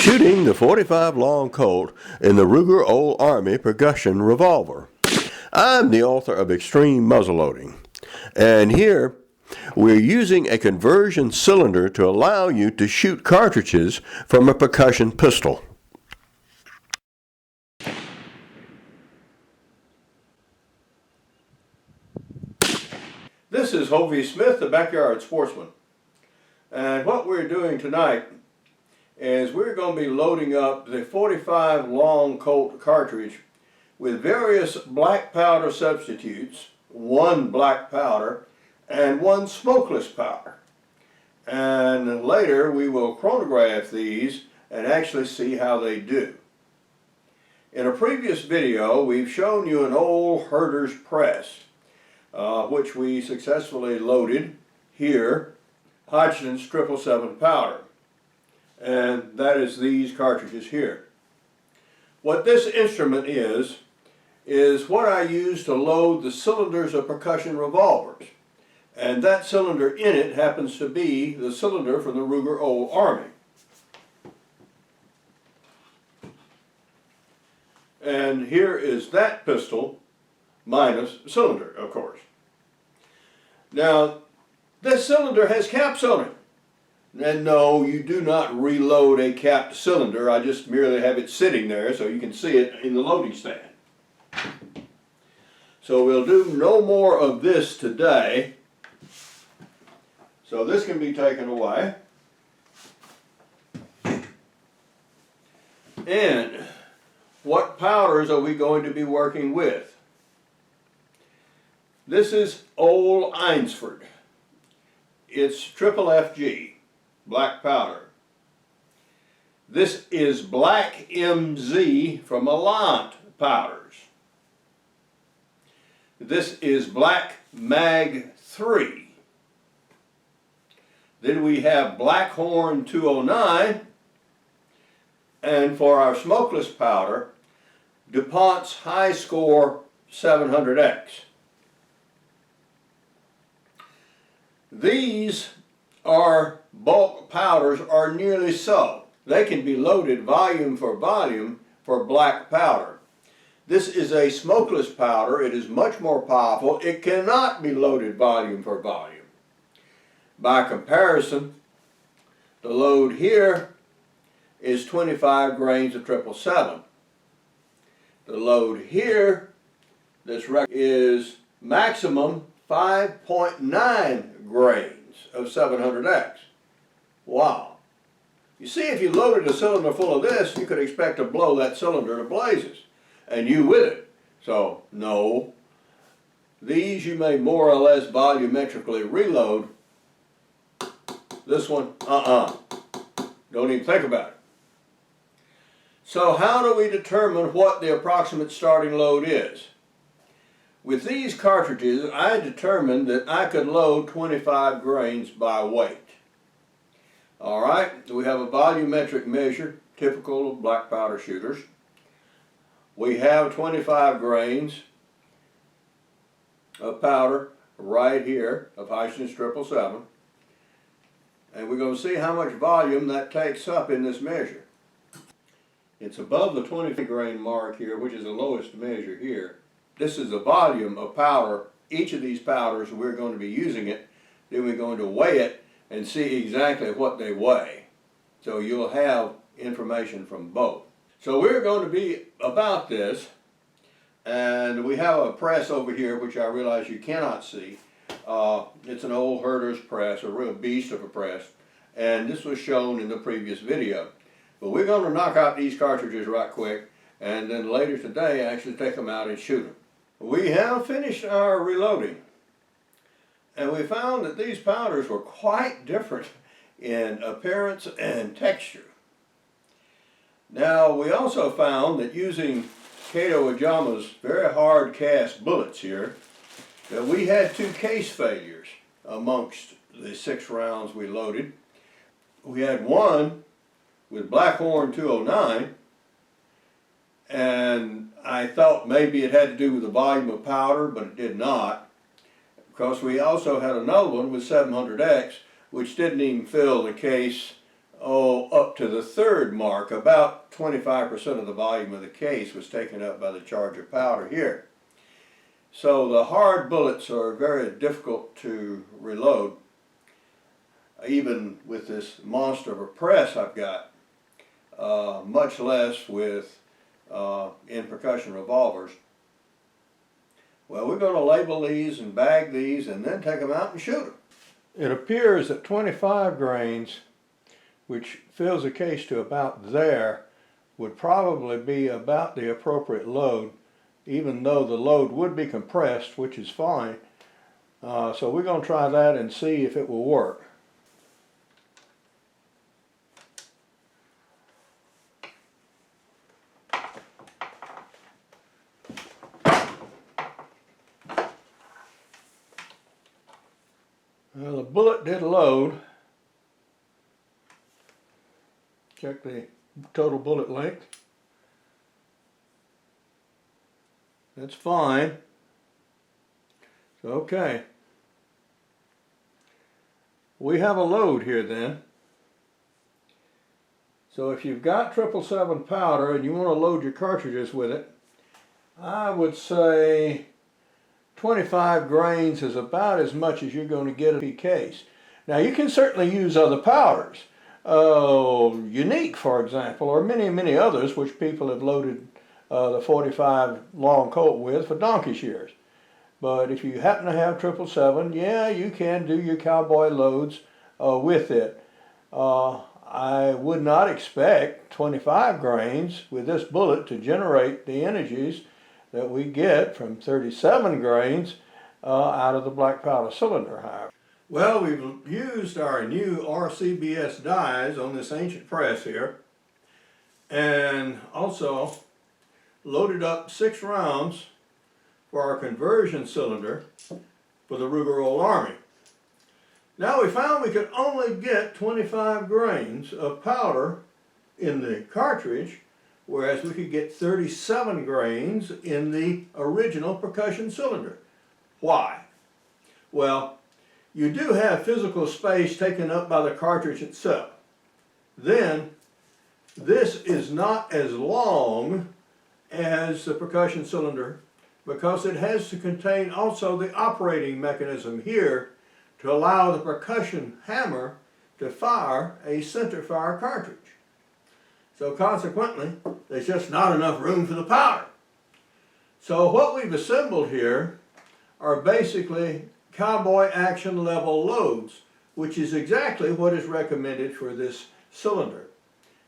Shooting the .45 long Colt in the Ruger Old Army Percussion Revolver. I'm the author of Extreme Muzzleloading, and here we're using a conversion cylinder to allow you to shoot cartridges from a percussion pistol. This is Hovey Smith, the Backyard Sportsman, and what we're doing tonight is we're going to be loading up the .45 long Colt cartridge with various black powder substitutes, one black powder and one smokeless powder. And later we will chronograph these and actually see how they do. In a previous video we've shown you an old herder's press, which we successfully loaded here, Hodgson's 777 powder. And that is these cartridges here. What this instrument is what I use to load the cylinders of percussion revolvers. And that cylinder in it happens to be the cylinder from the Ruger Old Army. And here is that pistol minus cylinder, of course. Now, this cylinder has caps on it. And no, you do not reload a capped cylinder. I just merely have it sitting there so you can see it in the loading stand. So we'll do no more of this today. So this can be taken away. And what powders are we going to be working with? This is Old Einsford. It's FFG. Black powder. This is Black MZ from Allant powders. This is Black Mag 3. Then we have Blackhorn 209. And for our smokeless powder, DuPont's High Score 700X. These are bulk powders are nearly so. They can be loaded volume for black powder. This is a smokeless powder. It is much more powerful. It cannot be loaded volume for volume. By comparison, the load here is 25 grains of 777. The load here, this record, is maximum 5.9 grains of 700X. Wow. You see, if you loaded a cylinder full of this, you could expect to blow that cylinder to blazes, and you with it. So, no. These you may more or less volumetrically reload. This one, don't even think about it. So how do we determine what the approximate starting load is? With these cartridges, I determined that I could load 25 grains by weight. All right, we have a volumetric measure, typical of black powder shooters. We have 25 grains of powder right here of Hodgson's 777. And we're going to see how much volume that takes up in this measure. It's above the 20 grain mark here, which is the lowest measure here. This is the volume of powder. Each of these powders, we're going to be using it. Then we're going to weigh it and see exactly what they weigh. So you'll have information from both. So we're going to be about this. And we have a press over here, which I realize you cannot see. It's an old herder's press, a real beast of a press. And this was shown in the previous video. But we're going to knock out these cartridges right quick. And then later today, actually take them out and shoot them. We have finished our reloading, and we found that these powders were quite different in appearance and texture. Now, we also found that using Kato Ojama's very hard cast bullets here, that we had 2 case failures amongst the 6 rounds we loaded. We had one with Blackhorn 209, and I thought maybe it had to do with the volume of powder, but it did not. Because we also had another one with 700X, which didn't even fill the case up to the third mark. About 25% of the volume of the case was taken up by the charge of powder here. So the hard bullets are very difficult to reload, even with this monster of a press I've got, much less with in percussion revolvers. Well, we're going to label these and bag these and then take them out and shoot them. It appears that 25 grains, which fills a case to about there, would probably be about the appropriate load, even though the load would be compressed, which is fine. So we're going to try that and see if it will work. Well, the bullet did load. Check the total bullet length. That's fine. Okay. We have a load here then. So if you've got 777 powder and you want to load your cartridges with it, I would say 25 grains is about as much as you're going to get in a case. Now you can certainly use other powders. Unique, for example, or many others which people have loaded the 45 long Colt with for donkey's years. But if you happen to have 777, yeah, you can do your Cowboy loads with it. I would not expect 25 grains with this bullet to generate the energies that we get from 37 grains out of the black powder cylinder, however. Well, we've used our new RCBS dies on this ancient press here, and also loaded up 6 rounds for our conversion cylinder for the Ruger Old Army. Now we found we could only get 25 grains of powder in the cartridge, whereas we could get 37 grains in the original percussion cylinder. Why? Well, you do have physical space taken up by the cartridge itself. Then, this is not as long as the percussion cylinder because it has to contain also the operating mechanism here to allow the percussion hammer to fire a center fire cartridge. So consequently, there's just not enough room for the powder. So what we've assembled here are basically Cowboy action level loads, which is exactly what is recommended for this cylinder.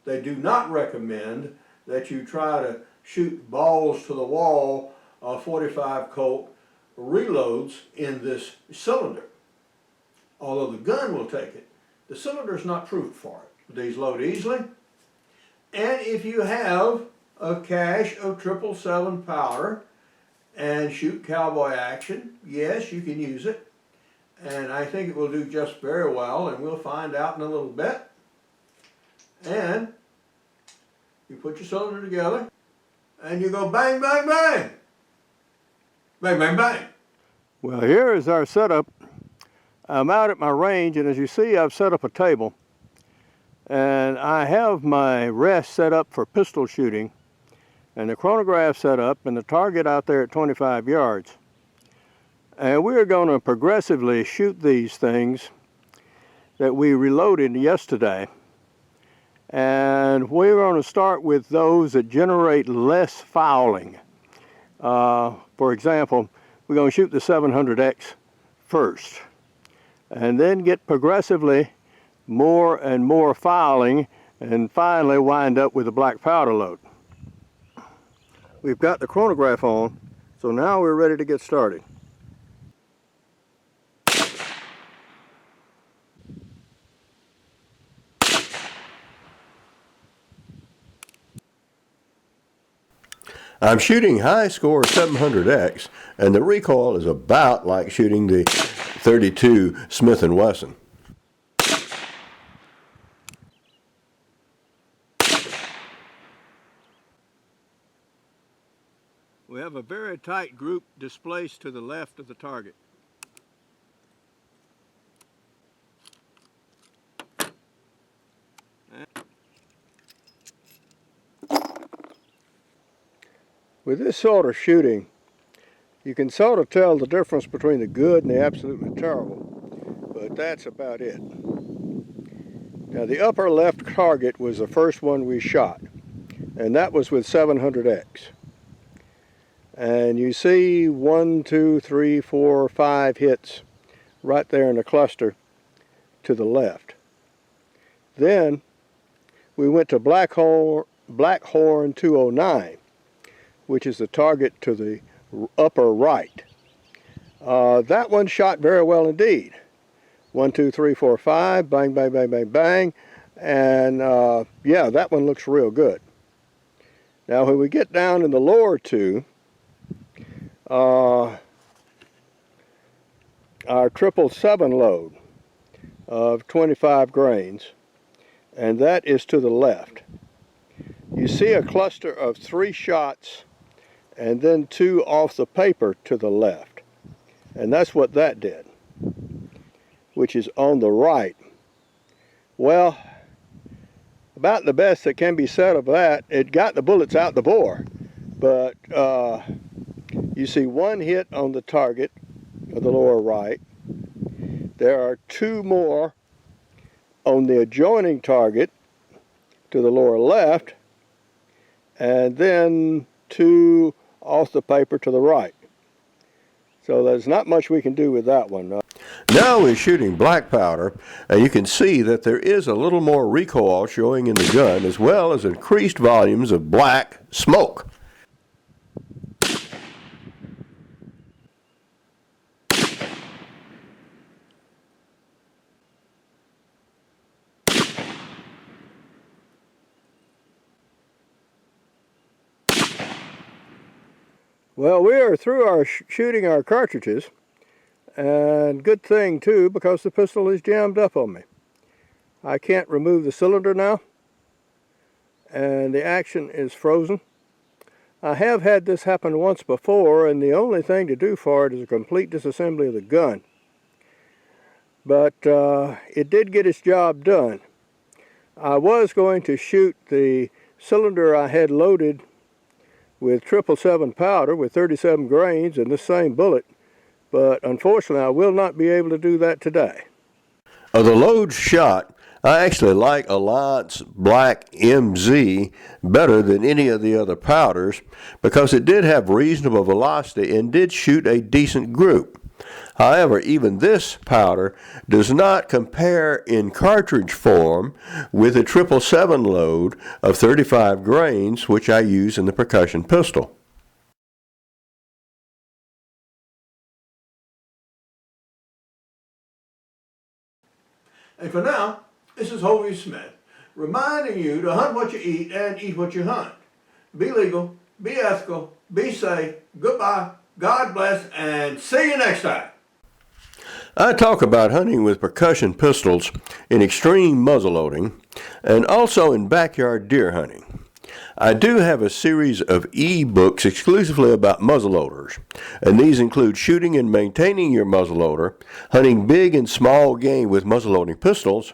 They do not recommend that you try to shoot balls to the wall 45 Colt reloads in this cylinder. Although the gun will take it, the cylinder is not proofed for it. These load easily. And if you have a cache of 777 powder and shoot Cowboy action, yes, you can use it. And I think it will do just very well, and we'll find out in a little bit. And you put your cylinder together, and you go bang, bang, bang. Bang, bang, bang. Well, here is our setup. I'm out at my range, and as you see, I've set up a table. And I have my rest set up for pistol shooting, and the chronograph set up, and the target out there at 25 yards. And we're going to progressively shoot these things that we reloaded yesterday. And we're going to start with those that generate less fouling. For example, we're going to shoot the 700X first, and then get progressively more and more fouling, and finally wind up with a black powder load. We've got the chronograph on, so now we're ready to get started. I'm shooting high score 700X, and the recoil is about like shooting the 32 Smith & Wesson. We have a very tight group displaced to the left of the target. With this sort of shooting, you can sort of tell the difference between the good and the absolutely terrible, but that's about it. Now the upper left target was the first one we shot, and that was with 700X. And you see 1, 2, 3, 4, 5 hits right there in the cluster to the left. Then we went to Blackhorn 209, which is the target to the upper right. That one shot very well indeed. 1, 2, 3, 4, 5, bang, bang, bang, bang, bang. And yeah, that one looks real good. Now when we get down in the lower two, our 777 load of 25 grains, and that is to the left. You see a cluster of 3 shots and then 2 off the paper to the left, and that's what that did, which is on the right. Well, about the best that can be said of that, it got the bullets out the bore, but you see 1 hit on the target of the lower right. There are 2 more on the adjoining target to the lower left, and then 2 off the paper to the right. So there's not much we can do with that one. Now we're shooting black powder, and you can see that there is a little more recoil showing in the gun, as well as increased volumes of black smoke. Well, we are through our shooting our cartridges, and good thing too, because the pistol is jammed up on me. I can't remove the cylinder now, and the action is frozen. I have had this happen once before, and the only thing to do for it is a complete disassembly of the gun. But it did get its job done. I was going to shoot the cylinder I had loaded with 777 powder with 37 grains and this same bullet, but unfortunately I will not be able to do that today. Of the loads shot, I actually like Alliance Black MZ better than any of the other powders because it did have reasonable velocity and did shoot a decent group. However, even this powder does not compare in cartridge form with the 777 load of 35 grains, which I use in the percussion pistol. And for now, this is Hovey Smith, reminding you to hunt what you eat and eat what you hunt. Be legal, be ethical, be safe, goodbye, God bless, and see you next time. I talk about hunting with percussion pistols in extreme muzzleloading and also in backyard deer hunting. I do have a series of e-books exclusively about muzzleloaders, and these include shooting and maintaining your muzzleloader, hunting big and small game with muzzleloading pistols,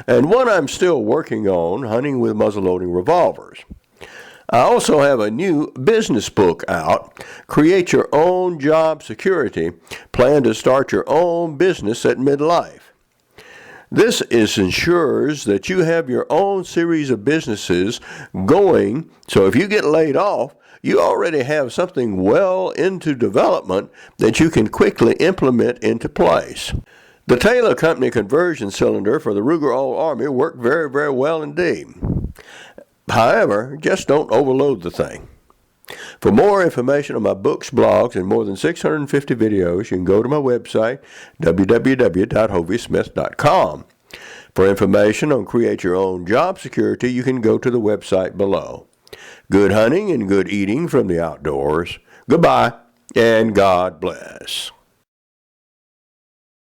and one I'm still working on, hunting with muzzleloading revolvers. I also have a new business book out, Create Your Own Job Security, Plan to Start Your Own Business at Midlife. This ensures that you have your own series of businesses going, so if you get laid off, you already have something well into development that you can quickly implement into place. The Taylor Company conversion cylinder for the Ruger All Army worked very, very well indeed. However, just don't overload the thing. For more information on my books, blogs, and more than 650 videos, you can go to my website, www.hoveysmith.com. For information on Create Your Own Job Security, you can go to the website below. Good hunting and good eating from the outdoors. Goodbye, and God bless.